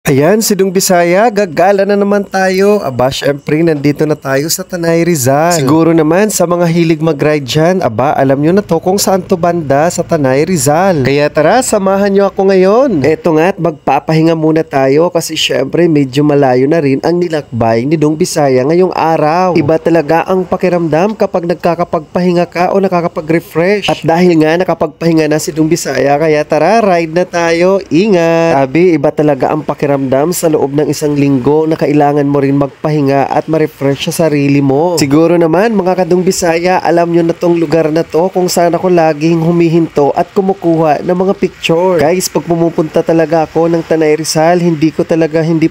Ayan, Sidong Bisaya, gagala na naman tayo. Aba, syempre, nandito na tayo sa Tanay Rizal. Siguro naman, sa mga hilig mag-ride dyan, aba, alam nyo na to kung saan to banda sa Tanay Rizal. Kaya tara, samahan nyo ako ngayon. Eto nga't magpapahinga muna tayo kasi syempre, medyo malayo na rin ang nilakbay ni Dong Bisaya ngayong araw. Iba talaga ang pakiramdam kapag nagkakapagpahinga ka o nakakapag-refresh. At dahil nga nakapagpahinga na si Dong Bisaya, kaya tara, ride na tayo. Ingat! Sabi, iba talaga ang pakiramdam sa loob ng isang linggo na kailangan mo rin magpahinga at ma-refresh sa sarili mo. Siguro naman mga Kadong Bisaya, alam nyo na tong lugar na to kung saan ako laging humihinto at kumukuha ng mga picture. Guys, pag pumupunta talaga ako ng Tanay Rizal, hindi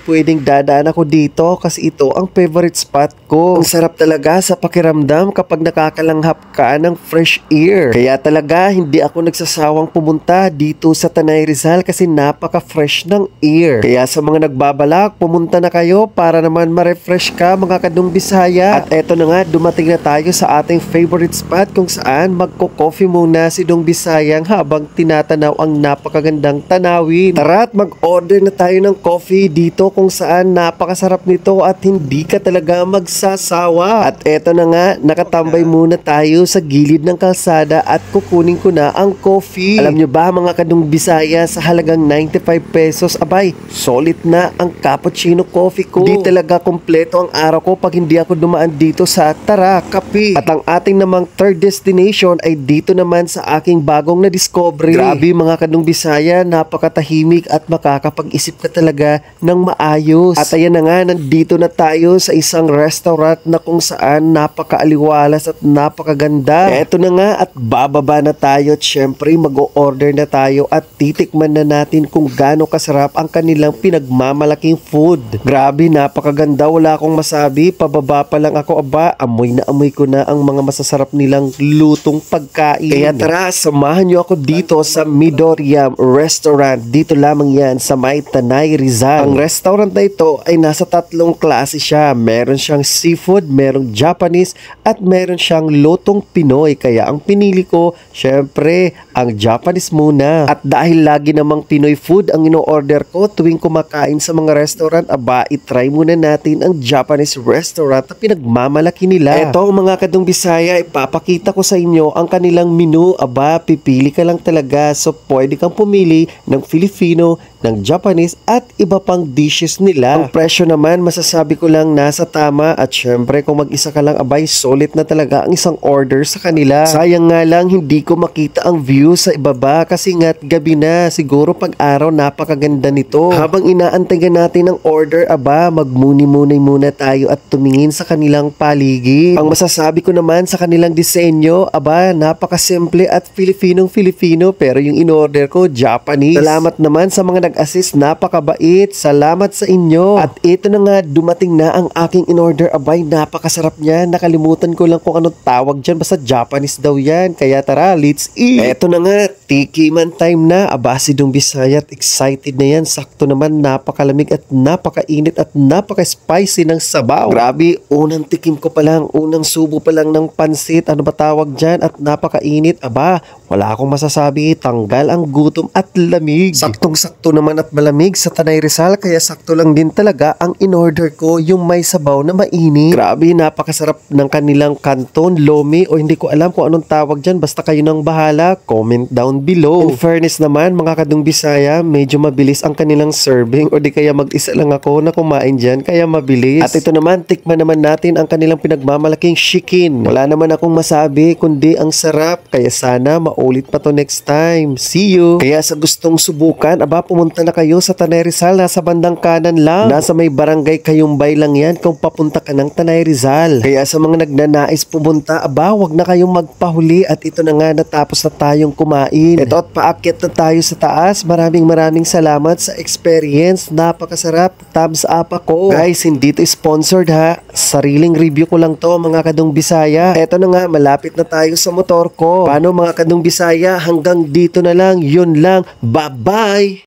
pwedeng dadaan ako dito kasi ito ang favorite spot ko. Ang sarap talaga sa pakiramdam kapag nakakalanghap ka ng fresh air. Kaya talaga hindi ako nagsasawang pumunta dito sa Tanay Rizal kasi napaka-fresh ng air. Kaya sa mga nagbabalak, pumunta na kayo para naman ma-refresh ka mga Kadong Bisaya. At eto na nga, dumating na tayo sa ating favorite spot kung saan magko-coffee muna si Dong Bisayang habang tinatanaw ang napakagandang tanawin. Tara at mag-order na tayo ng coffee dito kung saan napakasarap nito at hindi ka talaga magsasawa. At eto na nga, nakatambay muna tayo sa gilid ng kalsada at kukunin ko na ang coffee. Alam nyo ba mga Kadong Bisaya, sa halagang 95 pesos, abay, solid na ang cappuccino coffee ko. Di talaga kompleto ang araw ko pag hindi ako dumaan dito sa Tara Kape. At ang ating namang third destination ay dito naman sa aking bagong na-discovery. Grabe mga Kadong Bisaya, napakatahimik at makakapag-isip ka talaga ng maayos. At ayan na nga, nandito na tayo sa isang restaurant na kung saan napakaaliwalas at napakaganda. Eto na nga at bababa na tayo at syempre mag-o-order na tayo at titikman na natin kung gaano kasarap ang kanilang pinagmamalaking food. Grabe, napakaganda, wala akong masabi. Pababa pa lang ako, aba, amoy na amoy ko na ang mga masasarap nilang lutong pagkain. Kaya tara, samahan nyo ako dito sa Midoriam Restaurant. Dito lamang yan sa may Tanay Rizal. Ang restaurant na ito ay nasa tatlong klase siya. Meron siyang seafood, merong Japanese, at meron siyang lutong Pinoy. Kaya ang pinili ko, syempre, ang Japanese muna. At dahil lagi namang Pinoy food ang ino-order ko tuwing kumakain sa mga restaurant, aba, itry muna natin ang Japanese restaurant na pinagmamalaki nila. Eto mga Kadong Bisaya, ipapakita ko sa inyo ang kanilang menu. Aba, pipili ka lang talaga. So, pwede kang pumili ng Filipino, ng Japanese, at iba pang dishes nila. Ang presyo naman, masasabi ko lang nasa tama at syempre kung mag-isa ka lang, abay, solid na talaga ang isang order sa kanila. Sayang nga lang, hindi ko makita ang view sa ibaba kasi nga't gabi na. Siguro pag araw, napakaganda nito. Habang inaantay natin ang order, aba, magmuni-muni muna tayo at tumingin sa kanilang paligid. Ang masasabi ko naman sa kanilang disenyo, aba, napakasimple at Filipinong-Filipino, pero yung in-order ko, Japanese. Salamat naman sa mga nag-assist, napakabait. Salamat sa inyo. At ito na nga, dumating na ang aking in-order. Abay, napakasarap niya. Nakalimutan ko lang kung anong tawag dyan. Basta Japanese daw yan. Kaya tara, let's eat. Ito na nga, tikiman time na. Aba, si Dong Bisaya, excited na yan. Sakto naman, napakalamig at napakainit at napaka-spicy ng sabaw. Grabe, unang tikim ko pa lang, unang subo pa lang ng pansit. Ano ba tawag dyan? At napakainit. Aba, wala akong masasabi. Tanggal ang gutom at lamig. Saktong-sakto naman at malamig sa Tanay Rizal, kaya sakto lang din talaga ang in-order ko, yung may sabaw na mainit. Grabe, napakasarap ng kanilang canton, lomi, o hindi ko alam kung anong tawag dyan. Basta kayo nang bahala. Comment down below. In fairness naman, mga Kadong Bisaya, medyo mabilis ang kanilang serving, o di kaya mag-isa lang ako na kumain dyan, kaya mabilis. At ito naman, tikman naman natin ang kanilang pinagmamalaking chicken. Wala naman akong masabi, kundi ang sarap. Kaya sana maulit pa to next time. See you! Kaya sa gustong subukan, aba, pumunta na kayo sa Tanay Rizal. Nasa bandang kanan lang. Nasa may barangay Kayumbay lang yan kung papunta ka ng Tanay Rizal. Kaya sa mga nagnanais pumunta, aba, wag na kayong magpahuli. At ito na nga, natapos na tayong kumain. Ito at paakyat na tayo sa taas. Maraming salamat sa experience. Napakasarap. Thumbs up ako. Guys, hindi to sponsored ha. Sariling review ko lang to mga Kadong Bisaya. Ito na nga, malapit na tayo sa motor ko. Paano mga Kadong Bisaya? Hanggang dito na lang. Yun lang. Bye-bye!